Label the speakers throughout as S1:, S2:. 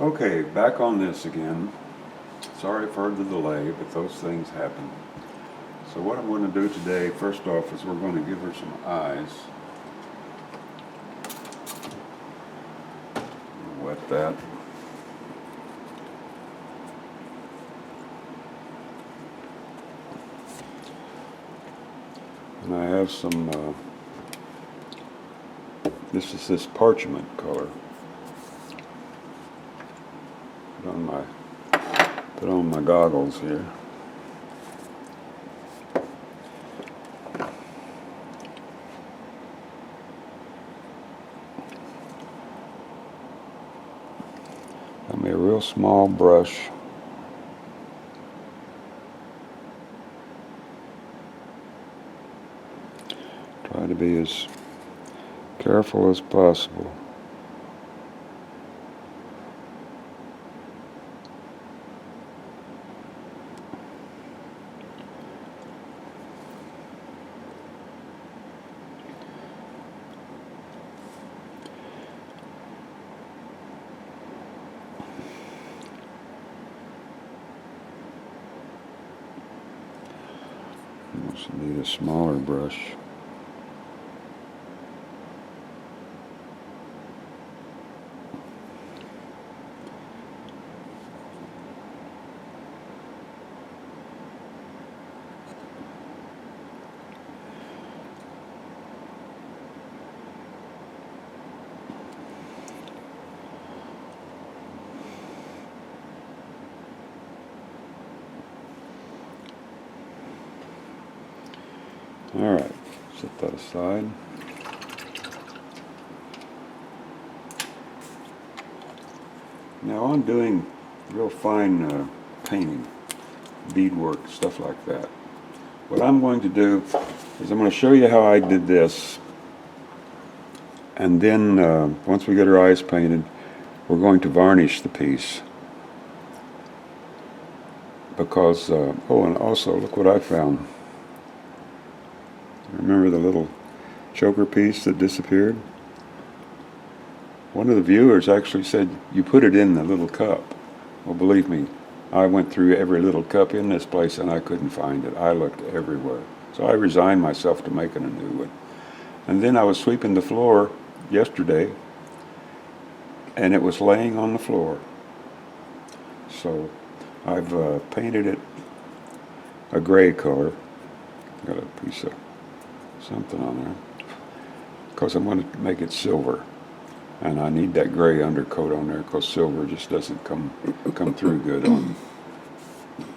S1: Okay, back on this again. Sorry for the delay, but those things happen. So what I'm going to do today, first off, is we're going to give her some eyes. Wet that. And I have some, this is this parchment color. Put on my goggles here. Got me a real small brush. Try to be as careful as possible. Almost need a smaller brush. All right, set that aside. Now I'm doing real fine painting, beadwork, stuff like that. What I'm going to do is I'm going to show you how I did this, and then once we get our eyes painted, we're going to varnish the piece. Because, oh, and also look what I found. Remember the little choker piece that disappeared? One of the viewers actually said, you put it in the little cup. Well, believe me, I went through every little cup in this place and I couldn't find it. I looked everywhere. So I resigned myself to making a new one. And then I was sweeping the floor yesterday and it was laying on the floor. So I've painted it a gray color. Got a piece of something on there because I'm going to make it silver, and I need that gray undercoat on there because silver just doesn't come through good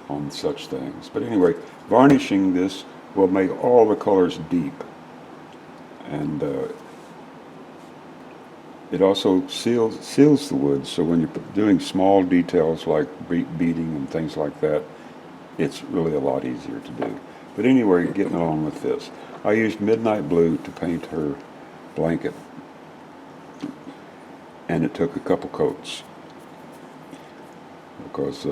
S1: on such things. But anyway, varnishing this will make all the colors deep, and it also seals the wood, so when you're doing small details like beading and things like that, it's really a lot easier to do. But anyway, getting along with this, I used Midnight Blue to paint her blanket, and it took a couple coats because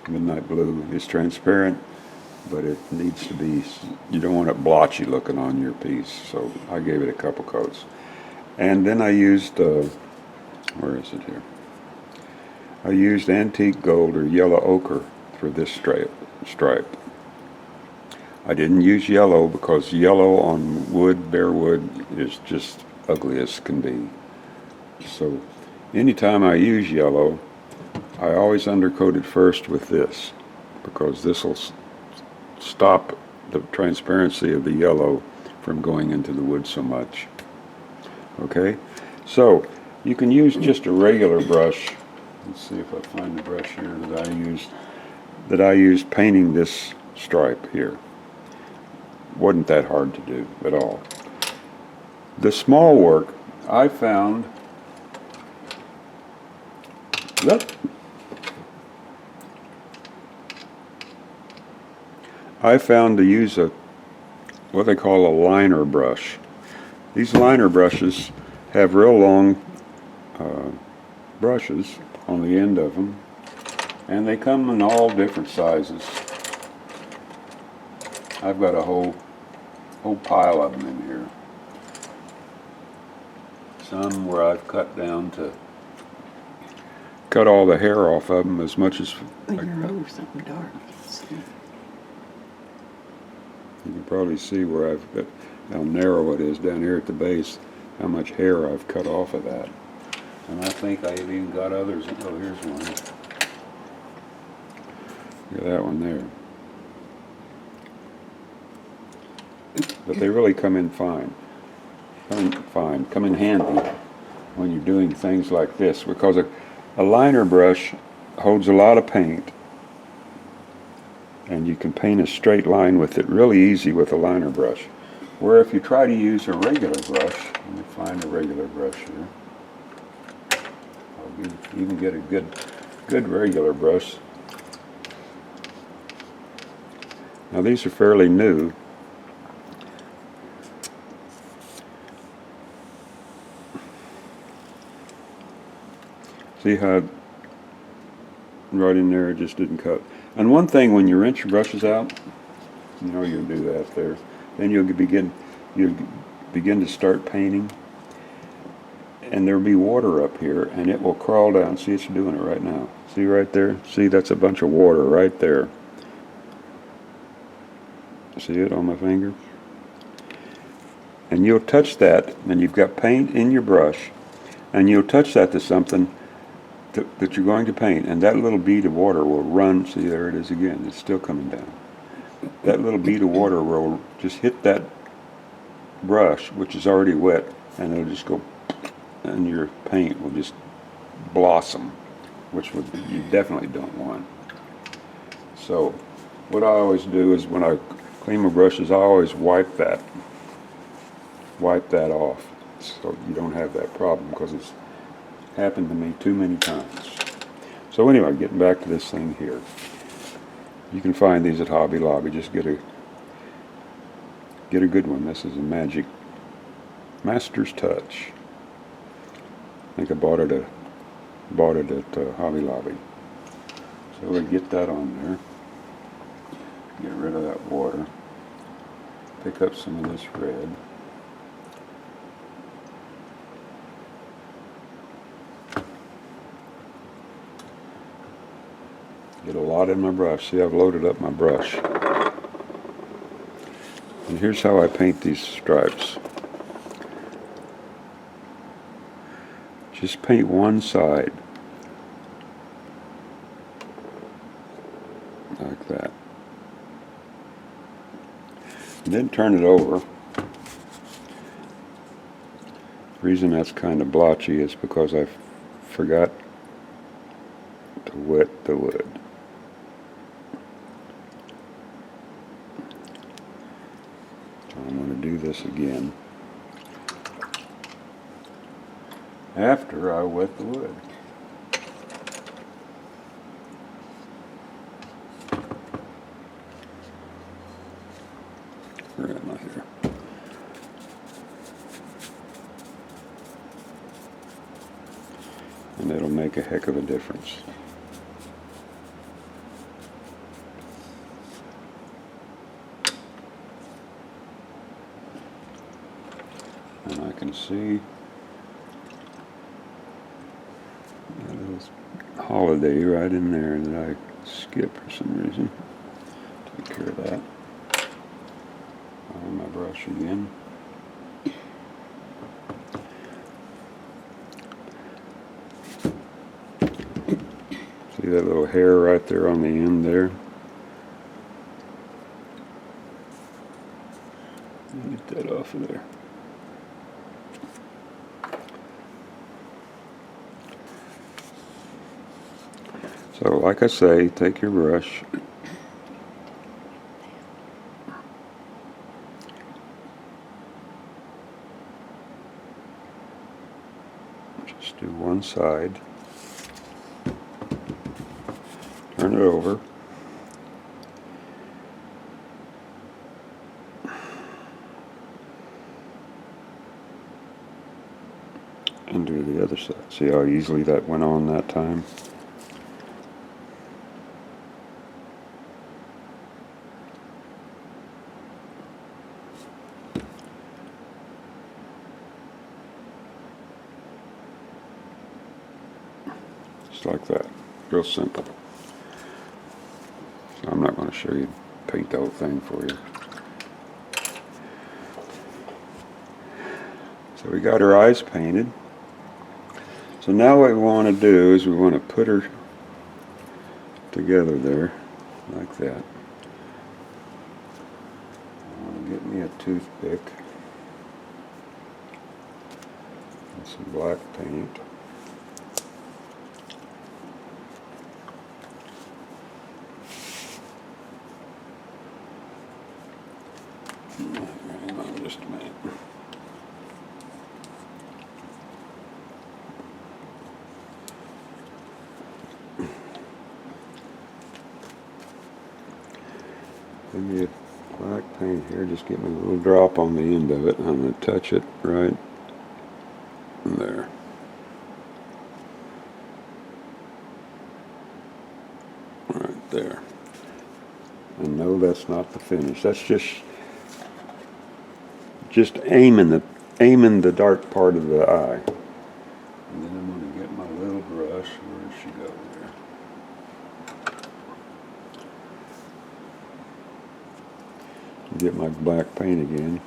S1: Midnight Blue is transparent, but it needs to be, you don't want it blotchy looking on your piece, so I gave it a couple coats. And then I used, where is it here? I used antique gold or yellow ochre for this stripe. I didn't use yellow because yellow on wood, bare wood, is just ugly as can be. So anytime I use yellow, I always undercoat it first with this because this will stop the transparency of the yellow from going into the wood so much. Okay, so you can use just a regular brush. Let's see if I find the brush here that I used painting this stripe here. Wasn't that hard to do at all. The small work I found, look, I found to use what they call a liner brush. These liner brushes have real long brushes on the end of them, and they come in all different sizes. I've got a whole pile of them in here. Some where I've cut cut all the hair off of them as much as
S2: You're over something dark.
S1: you can probably see where I've got, how narrow it is down here at the base, how much hair I've cut off of that. And I think I've even got others. Oh, here's one. Look at that one there. But they really come in fine. Come in handy when you're doing things like this, because a liner brush holds a lot of paint, and you can paint a straight line with it really easy with a liner brush. Where if you try to use a regular brush, let me find a regular brush here. I'll even get a good regular brush. Now these are fairly new. See how right in there it just didn't cut. And one thing, when you rinse your brushes out, you know you'll do that there, then you'll begin to start painting, and there'll be water up here, and it will crawl down. See, it's doing it right now. See right there? See, that's a bunch of water right there. See it on my finger? And you'll touch that, and you've got paint in your brush, and you'll touch that to something that you're going to paint, and that little bead of water will run. See, there it is again. It's still coming down. That little bead of water will just hit that brush, which is already wet, and it'll just go, and your paint will just blossom, which you definitely don't want. So what I always do is when I clean my brushes, I always wipe that off, so you don't have that problem, because it's happened to me too many times. So anyway, getting back to this thing here. You can find these at Hobby Lobby. Just get a good one. This is a Magic Master's Touch. I think I bought it at Hobby Lobby. So we get that on there. Get rid of that water. Pick up some of this red. Get a lot in my brush. See, I've loaded up my brush. And here's how I paint these stripes. Just paint one side. Like that. And then turn it over. The reason that's kind of blotchy is because I forgot to wet the wood. I'm going to do this again after I wet the wood. Where am I here? And it'll make a heck of a difference. And I can see a little holiday right in there that I skipped for some reason. Take care of that. On my brush again. See that little hair right there on the end there? Get that off of there. So like I say, take your brush, just do one side, turn it over, and do the other side. See how easily that went on that time? Just like that. Real simple. So I'm not going to show you, paint the whole thing for you. So we got her eyes painted. So now what we want to do is we want to put her together there, like that. I want to get me a toothpick and some black paint. Hang on just a minute. Give me a black paint here, just get me a little drop on the end of it. I'm going to touch it right there. Right there. And no, that's not the finish. That's just aiming the dark part of the eye. And then I'm going to get my little brush. Where did she go there? Get my black paint again.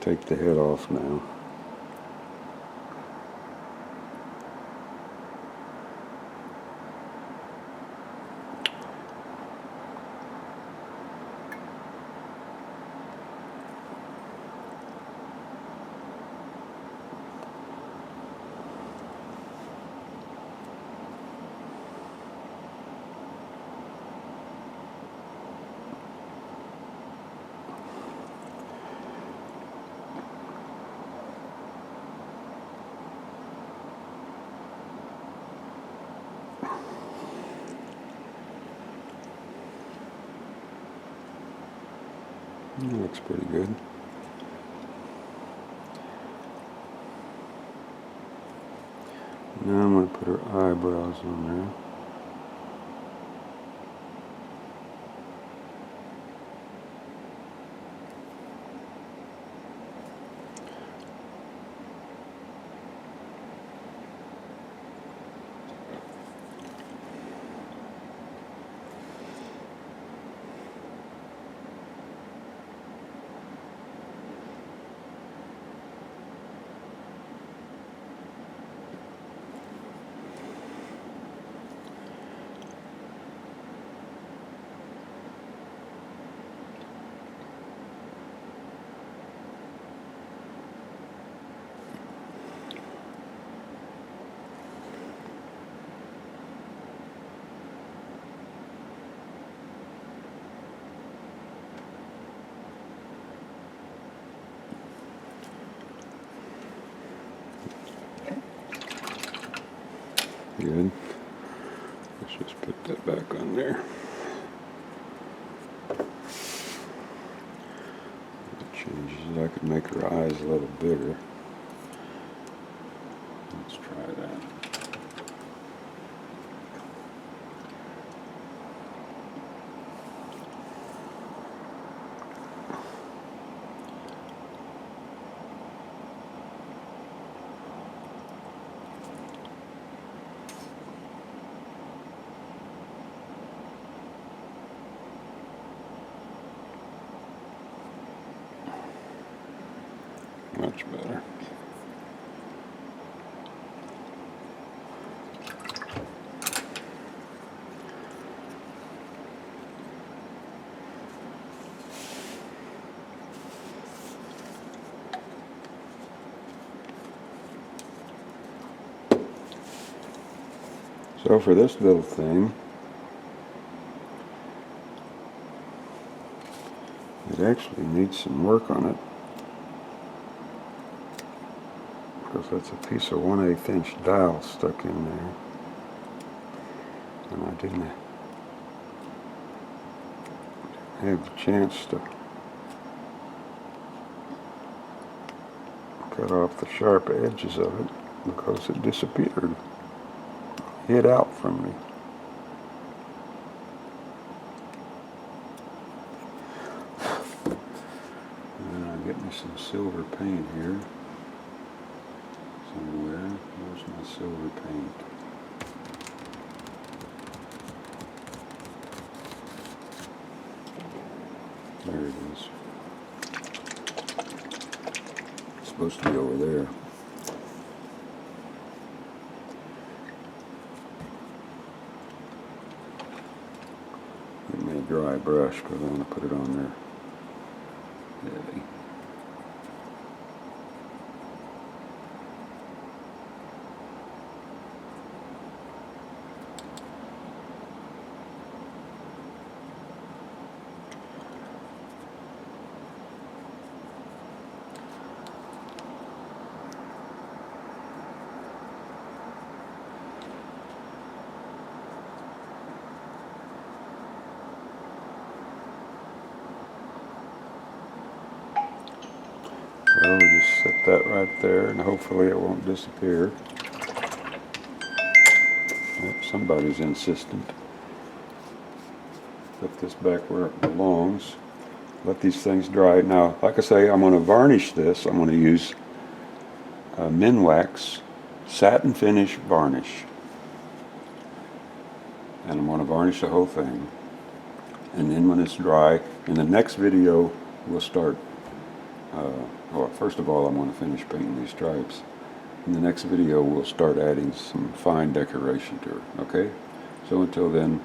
S1: Take the head off now. That looks pretty good. Now I'm going to put her eyebrows on there. Good. Let's just put that back on there. It changes. I could make her eyes a little bigger. Let's try that. Much better. So for this little thing, it actually needs some work on it. Because that's a piece of 1/8 inch dowel stuck in there. And I didn't have the chance to cut off the sharp edges of it because it disappeared. Hid out from me. And I'll get me some silver paint here somewhere. Where's my silver paint? There it is. It's supposed to be over there. Give me a dry brush because I want to put it on there. Heavy. Well, we'll just set that right there and hopefully it won't disappear. Yep, somebody's insistent. Put this back where it belongs. Let these things dry. Now, like I say, I'm going to varnish this. I'm going to use Minwax Satin Finish Varnish. And I'm going to varnish the whole thing. And then when it's dry, in the next video, we'll start well, first of all, I'm going to finish painting these stripes. In the next video, we'll start adding some fine decoration to it, okay? So until then,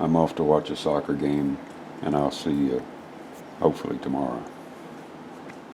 S1: I'm off to watch a soccer game, and I'll see you hopefully tomorrow.